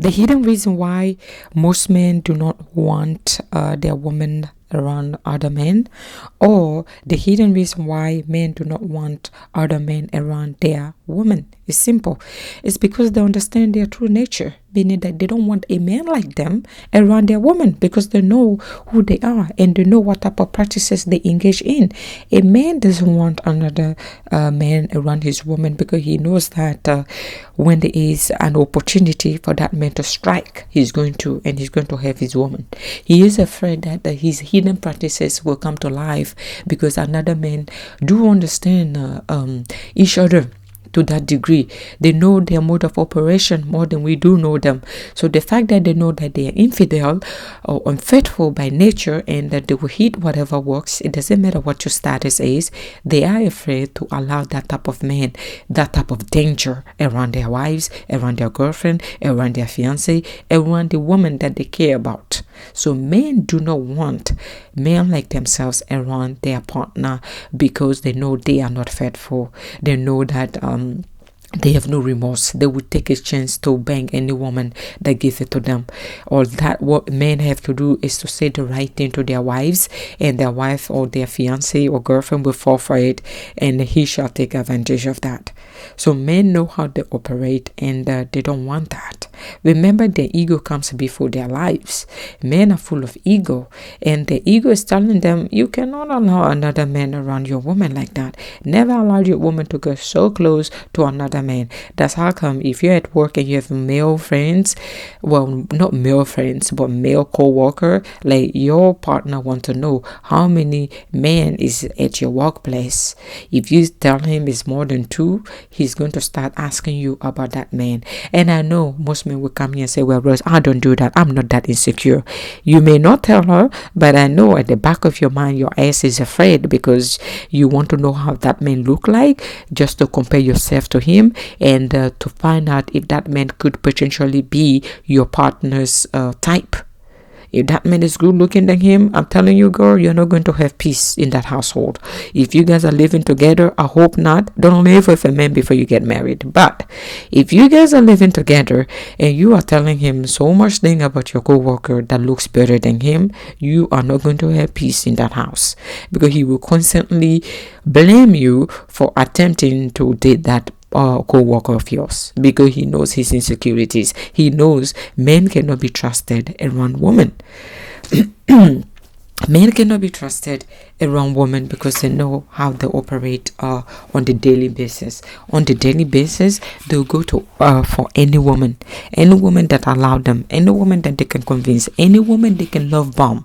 The hidden reason why most men do not want their woman around other men, or the hidden reason why men do not want other men around their woman, is simple. It's because they understand their true nature, meaning that they don't want a man like them around their woman, because they know who they are and they know what type of practices they engage in. A man doesn't want another man around his woman because he knows that when there is an opportunity for that man to strike, he's going to have his woman. He is afraid that his hidden practices will come to life because another man do understand each other to that degree. They know their mode of operation more than we do know them. So the fact that they know that they are infidel or unfaithful by nature and that they will hit whatever works, it doesn't matter what your status is, they are afraid to allow that type of man, that type of danger around their wives, around their girlfriend, around their fiancé, around the woman that they care about. So men do not want men like themselves around their partner because they know they are not faithful. They know that they have no remorse. They would take a chance to bang any woman that gives it to them. All that what men have to do is to say the right thing to their wives, and their wife or their fiance or girlfriend will fall for it, and he shall take advantage of that. So men know how they operate, and they don't want that. Remember, their ego comes before their lives. Men are full of ego, and the ego is telling them, you cannot allow another man around your woman like that. Never allow your woman to go so close to another man. That's how come if you're at work and you have male friends, well, not male friends, but male co-worker, like your partner wants to know how many men is at your workplace. If you tell him it's more than 2, he's going to start asking you about that man. And I know most men will come here and say, well, Rose, I don't do that. I'm not that insecure. You may not tell her, but I know at the back of your mind, your ass is afraid because you want to know how that man look like, just to compare yourself to him and to find out if that man could potentially be your partner's type. If that man is good looking than him, I'm telling you, girl, you're not going to have peace in that household. If you guys are living together, I hope not. Don't live with a man before you get married. But if you guys are living together and you are telling him so much thing about your co-worker that looks better than him, you are not going to have peace in that house, because he will constantly blame you for attempting to date that co-worker of yours, because he knows his insecurities. He knows men cannot be trusted around women. Men cannot be trusted around women because they know how they operate on the daily basis. On the daily basis, they'll go to for any woman that allow them, any woman that they can convince, any woman they can love bomb.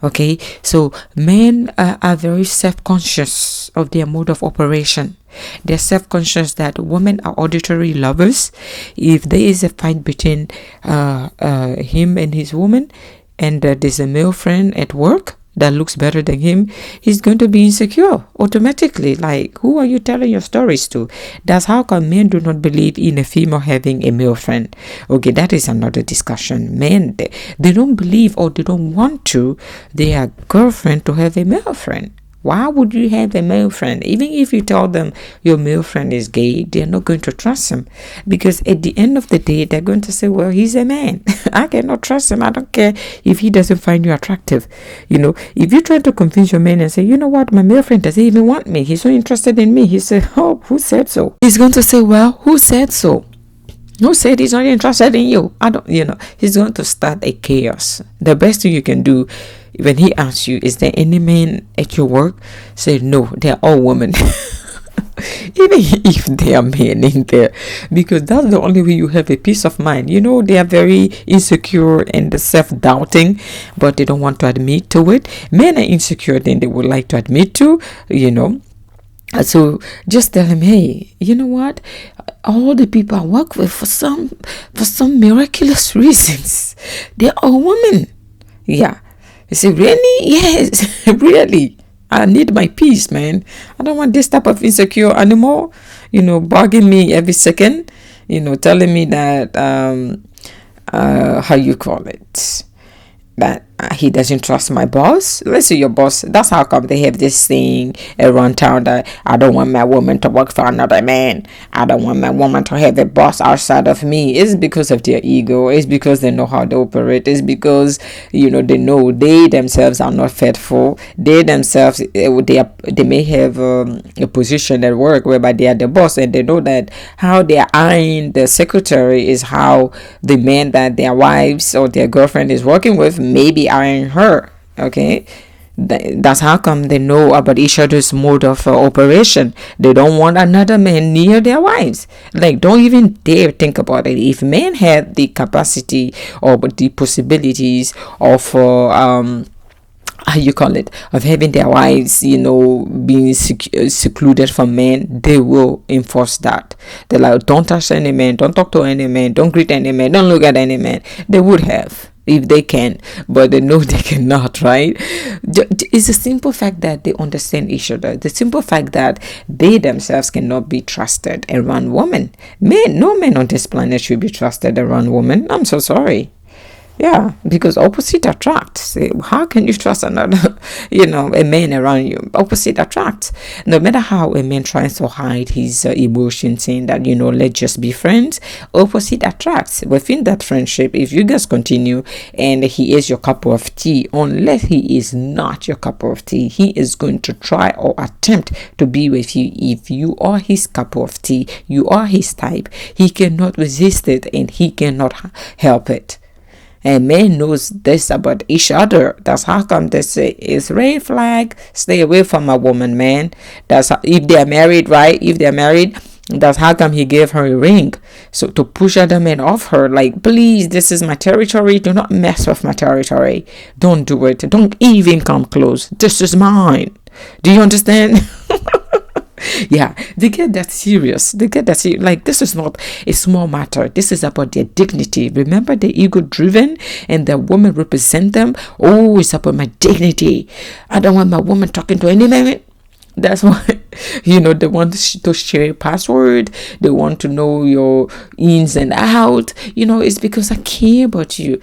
Okay, so men are very self-conscious of their mode of operation. They're self-conscious that women are auditory lovers. If there is a fight between him and his woman, and there's a male friend at work that looks better than him, he's going to be insecure automatically. Like, who are you telling your stories to? That's how come men do not believe in a female having a male friend. Okay, that is another discussion. Men, they don't believe, or they don't want to their girlfriend to have a male friend. Why would you have a male friend? Even if you tell them your male friend is gay, they're not going to trust him, because at the end of the day, they're going to say, well, he's a man. I cannot trust him. I don't care if he doesn't find you attractive. You know, if you try to convince your man and say, you know what, my male friend doesn't even want me, he's so interested in me, he said, oh, who said so? He's going to say, well, who said so? Who said he's not interested in you? He's going to start a chaos. The best thing you can do when he asks you, is there any man at your work? Say, no, they're all women. Even if they are men in there, because that's the only way you have a peace of mind. You know, they are very insecure and self-doubting, but they don't want to admit to it. Men are insecure than they would like to admit to, So just tell him, hey, you know what? All the people I work with, for some miraculous reasons, they're all women. Yeah. You say, really? Yes, really. I need my peace, man. I don't want this type of insecure anymore, bugging me every second, telling me that, how you call it, that he doesn't trust my boss. Let's say your boss, that's how come they have this thing around town that I don't want my woman to work for another man. I don't want my woman to have a boss outside of me. It's because of their ego. It's because they know how to operate. It's because, they know they themselves are not faithful. They themselves, they may have a position at work whereby they are the boss, and they know that how they are eyeing the secretary is how the man that their wives or their girlfriend is working with maybe eyeing her. Okay, that's how come they know about each other's mode of operation. They don't want another man near their wives. Like, don't even dare think about it. If men had the capacity or the possibilities of how you call it, of having their wives, being secluded from men, they will enforce that. They're like, don't touch any man, don't talk to any man, don't greet any man, don't look at any man. They would have if they can, but they know they cannot, right? It's the simple fact that they understand each other, the simple fact that they themselves cannot be trusted around women. No man on this planet should be trusted around women. I'm so sorry. Yeah, because opposite attracts. How can you trust another, a man around you? Opposite attracts. No matter how a man tries to hide his emotions, saying that, let's just be friends, opposite attracts. Within that friendship, if you guys continue and he is your cup of tea, unless he is not your cup of tea, he is going to try or attempt to be with you. If you are his cup of tea, you are his type, he cannot resist it and he cannot help it. And men knows this about each other. That's how come they say it's red flag. Stay away from a woman, man. That's how, if they are married, right? If they are married, that's how come he gave her a ring. So to push other men off her, like, please, this is my territory. Do not mess with my territory. Don't do it. Don't even come close. This is mine. Do you understand? Yeah, they get that serious. Like, this is not a small matter. This is about their dignity. Remember, the ego driven and the woman represent them. Oh, it's about my dignity. I don't want my woman talking to any man. That's why, they want to share a password. They want to know your ins and out. It's because I care about you.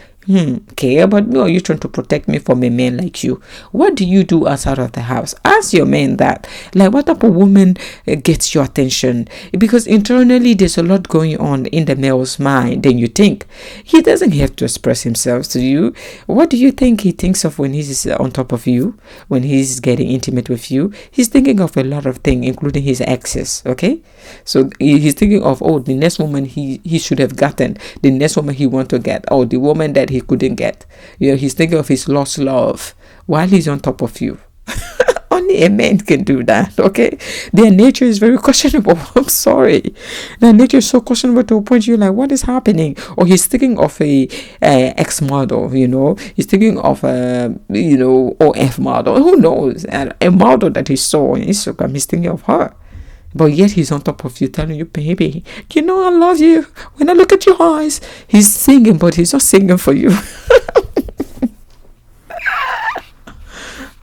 Care about me, or you trying to protect me from a man like you? What do you do outside of the house? Ask your man that. Like, what type of woman gets your attention? Because internally there's a lot going on in the male's mind. Then you think he doesn't have to express himself to you. What do you think he thinks of when he's on top of you, when he's getting intimate with you? He's thinking of a lot of things, including his exes. Okay, so he's thinking of, the next woman he should have gotten, the next woman he want to get, the woman that he couldn't get. He's thinking of his lost love while he's on top of you. Only a man can do that. Okay, their nature is very questionable. I'm sorry, their nature is so questionable to a point you're like, what is happening? Or he's thinking of a ex model. He's thinking of a OF model. Who knows? A model that he saw on Instagram. He's thinking of her. But yet he's on top of you, telling you, baby, I love you. When I look at your eyes, he's singing, but he's not singing for you.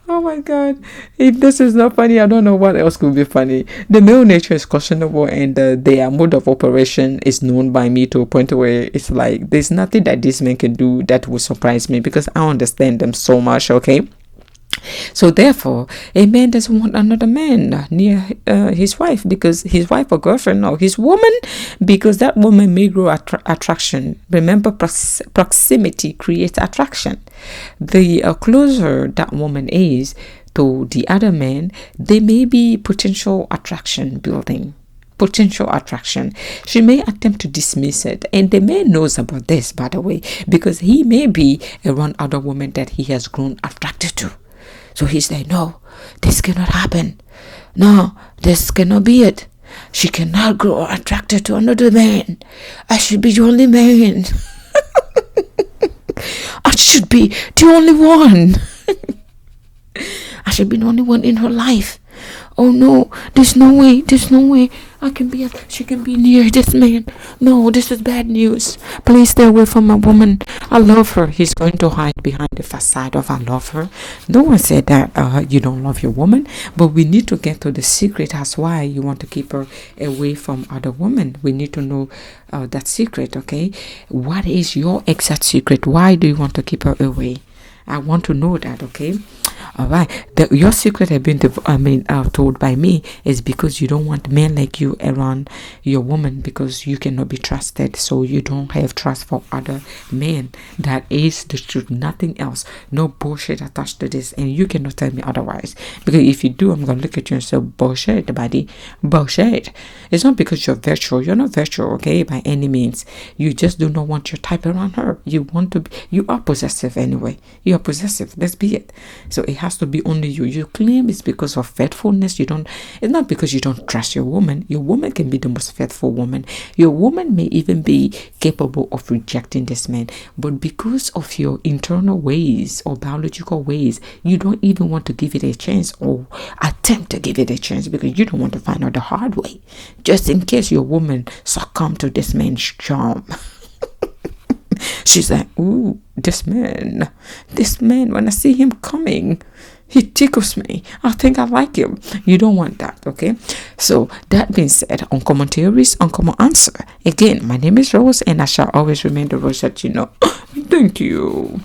Oh my God. If this is not funny, I don't know what else could be funny. The male nature is questionable, and their mode of operation is known by me to a point where it's like, there's nothing that this man can do that will surprise me, because I understand them so much, okay? So therefore, a man doesn't want another man near his wife, because his wife or girlfriend or his woman, because that woman may grow attraction. Remember, proximity creates attraction. The closer that woman is to the other man, there may be potential attraction building. Potential attraction. She may attempt to dismiss it, and the man knows about this, by the way, because he may be around other women that he has grown attracted to. So he's like, no, this cannot happen. No, this cannot be it. She cannot grow attracted to another man. I should be the only man. I should be the only one. I should be the only one in her life. Oh no, there's no way. She can be near this man. No, this is bad news. Please stay away from my woman. I love her. He's going to hide behind the facade of I love her. No one said that you don't love your woman, but we need to get to the secret. That's why you want to keep her away from other women. We need to know that secret, okay? What is your exact secret? Why do you want to keep her away? I want to know that, okay? All right. Your secret have been, told by me is because you don't want men like you around your woman, because you cannot be trusted. So you don't have trust for other men. That is the truth. Nothing else. No bullshit attached to this. And you cannot tell me otherwise. Because if you do, I'm gonna look at you and say, bullshit, buddy. Bullshit. It's not because you're virtual. You're not virtual, okay, by any means. You just do not want your type around her. You want to be. You are possessive anyway. You are possessive. Let's be it. So it has to be only you. You claim it's because of faithfulness. It's not because you don't trust your woman. Your woman can be the most faithful woman. Your woman may even be capable of rejecting this man. But because of your internal ways or biological ways, you don't even want to give it a chance or attempt to give it a chance, because you don't want to find out the hard way. Just in case your woman succumb to this man's charm. She's like, ooh, this man, when I see him coming, he tickles me. I think I like him. You don't want that, okay? So that being said, uncommon theories, uncommon answer. Again, my name is Rose, and I shall always remain the Rose that you know. Thank you.